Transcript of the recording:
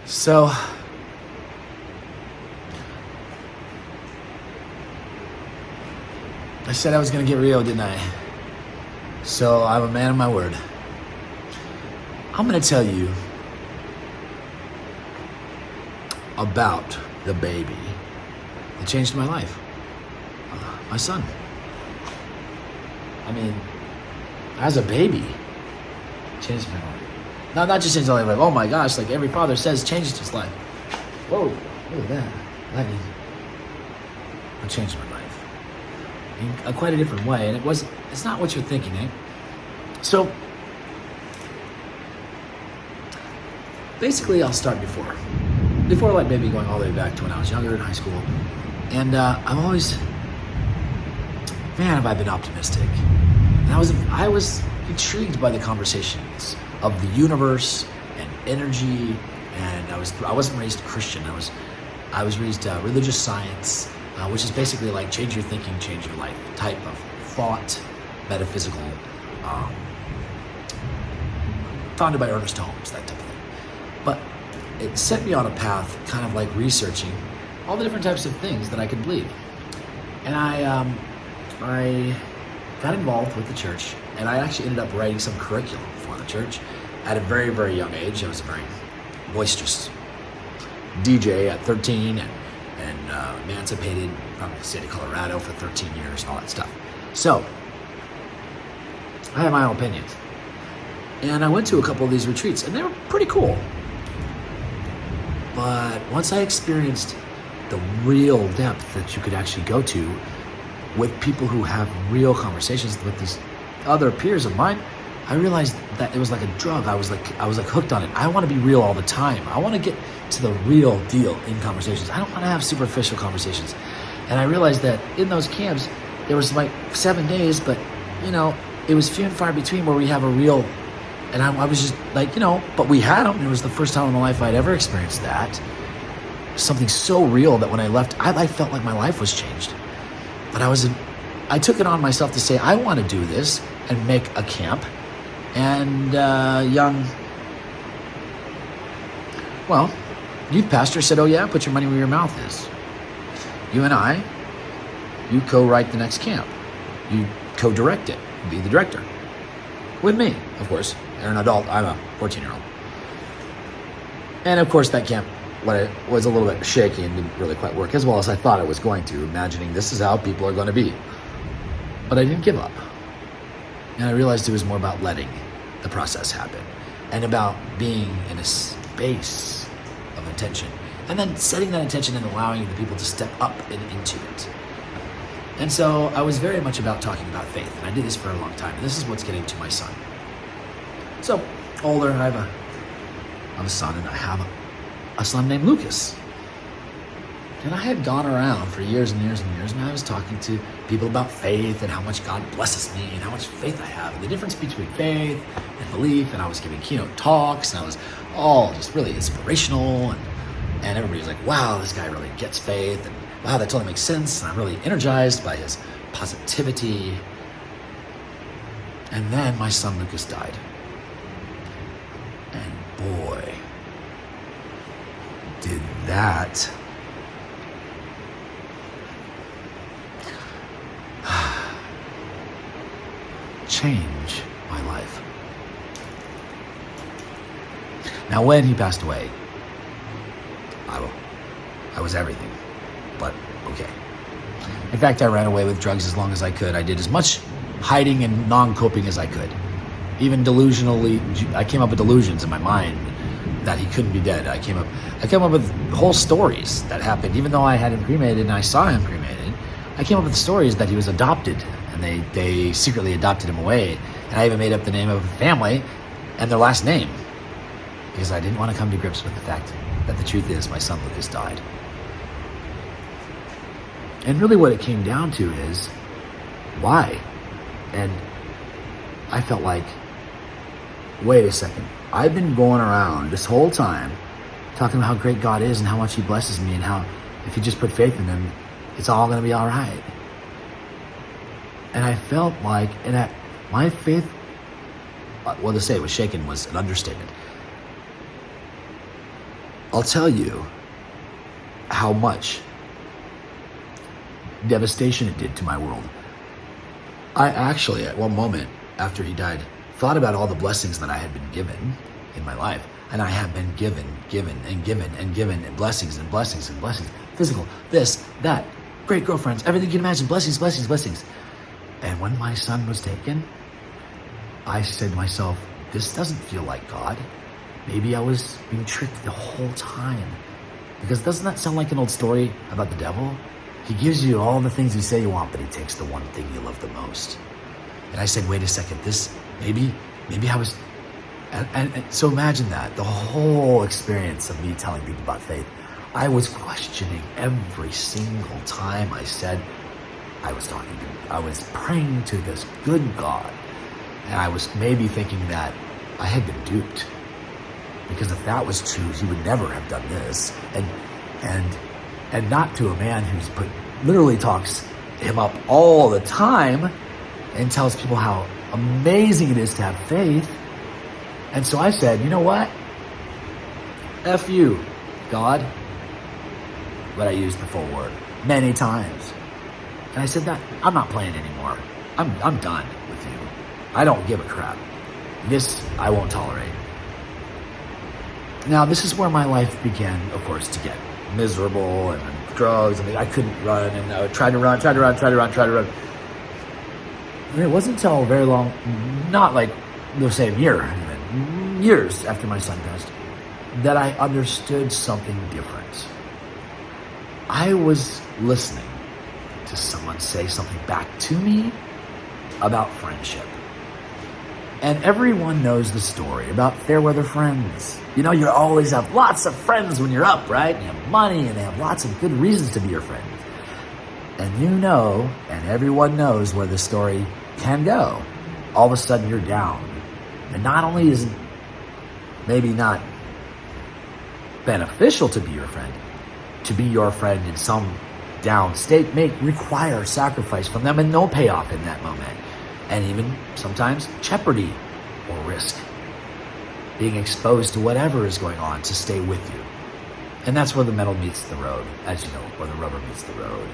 So, I said I was going to get real, didn't I? So, I'm a man of my word. I'm going to tell you about the baby that changed my life. My son. I mean, as a baby, changed my life. Not just changed my life. Oh my gosh, like every father says, changed his life. Whoa, look at that. Lightning. It changed my life in quite a different way. And it's not what you're thinking, eh? So, basically, I'll start before like maybe going all the way back to when I was younger in high school. And I've always, man, have I been optimistic. And I was intrigued by the conversations of the universe and energy. And I wasn't raised Christian. I was raised religious science, which is basically like change your thinking, change your life type of thought, metaphysical, founded by Ernest Holmes, that type of thing. But it set me on a path, kind of like researching all the different types of things that I could believe. And I got involved with the church, and I actually ended up writing some curriculum for the church at a very, very young age. I was a very boisterous DJ at 13 and emancipated from the state of Colorado for 13 years and all that stuff. So, I have my own opinions. And I went to a couple of these retreats, and they were pretty cool. But once I experienced the real depth that you could actually go to with people who have real conversations with these other peers of mine, I realized that it was like a drug. I was like hooked on it. I want to be real all the time. I want to get to the real deal in conversations. I don't want to have superficial conversations. And I realized that in those camps, there was like 7 days, but it was few and far between where we have a real. And I was just like, but we had them. It was the first time in my life I'd ever experienced that. Something so real that when I left, I felt like my life was changed. But I took it on myself to say, I want to do this and make a camp. And youth pastor said, oh yeah, put your money where your mouth is. You co-write the next camp. You co-direct it, be the director. With me, of course. You're an adult, I'm a 14-year-old. And of course that camp was a little bit shaky and didn't really quite work as well as I thought it was going to, imagining this is how people are going to be. But I didn't give up. And I realized it was more about letting the process happen and about being in a space of intention and then setting that intention and allowing the people to step up and into it. And so I was very much about talking about faith, and I did this for a long time. And this is what's getting to my son. So, older, I have a son, and I have a son named Lucas. And I had gone around for years and years and years, and I was talking to people about faith and how much God blesses me and how much faith I have and the difference between faith and belief. And I was giving keynote talks, and I was all just really inspirational. And everybody's like, wow, this guy really gets faith. And wow, that totally makes sense. And I'm really energized by his positivity. And then my son Lucas died. And boy, did that change my life. Now, when he passed away, I was everything, but okay. In fact, I ran away with drugs as long as I could. I did as much hiding and non-coping as I could. Even delusionally, I came up with delusions in my mind that he couldn't be dead. I came up with whole stories that happened, even though I had him cremated and I saw him cremated. I came up with stories that he was adopted, and they secretly adopted him away. And I even made up the name of a family and their last name because I didn't want to come to grips with the fact that the truth is my son Lucas died. And really what it came down to is, why? And I felt like, wait a second. I've been going around this whole time talking about how great God is and how much he blesses me and how if you just put faith in him, it's all going to be all right. And I felt like, and that my faith, well, to say it was shaken was an understatement. I'll tell you how much devastation it did to my world. I actually, at one moment after he died, thought about all the blessings that I had been given in my life. And I have been given, and blessings and blessings and blessings. Physical, this, that, great girlfriends, everything you can imagine, blessings, blessings, blessings. And when my son was taken, I said to myself, this doesn't feel like God. Maybe I was being tricked the whole time. Because doesn't that sound like an old story about the devil? He gives you all the things you say you want, but he takes the one thing you love the most. And I said, wait a second, maybe I was, and so imagine that, the whole experience of me telling people about faith, I was questioning every single time I said I was praying to this good God. And I was maybe thinking that I had been duped. Because if that was true, he would never have done this. And not to a man who's literally talks him up all the time and tells people how amazing it is to have faith. And so I said, you know what? F you, God. But I used the full word many times. And I said that I'm not playing anymore. I'm done with you. I don't give a crap. This I won't tolerate. Now, this is where my life began, of course, to get miserable and drugs, and I couldn't run, and I would try to run. And it wasn't until very long, not like the same year, even years after my son passed, that I understood something different. I was listening to someone say something back to me about friendship. And everyone knows the story about fair weather friends. You know, you always have lots of friends when you're up, right? You have money and they have lots of good reasons to be your friends. And you know, and everyone knows where the story can go. All of a sudden you're down. And not only is it maybe not beneficial to be your friend in some down state may require sacrifice from them and no payoff in that moment. And even sometimes jeopardy or risk. Being exposed to whatever is going on to stay with you. And that's where the metal meets the road, as you know, where the rubber meets the road.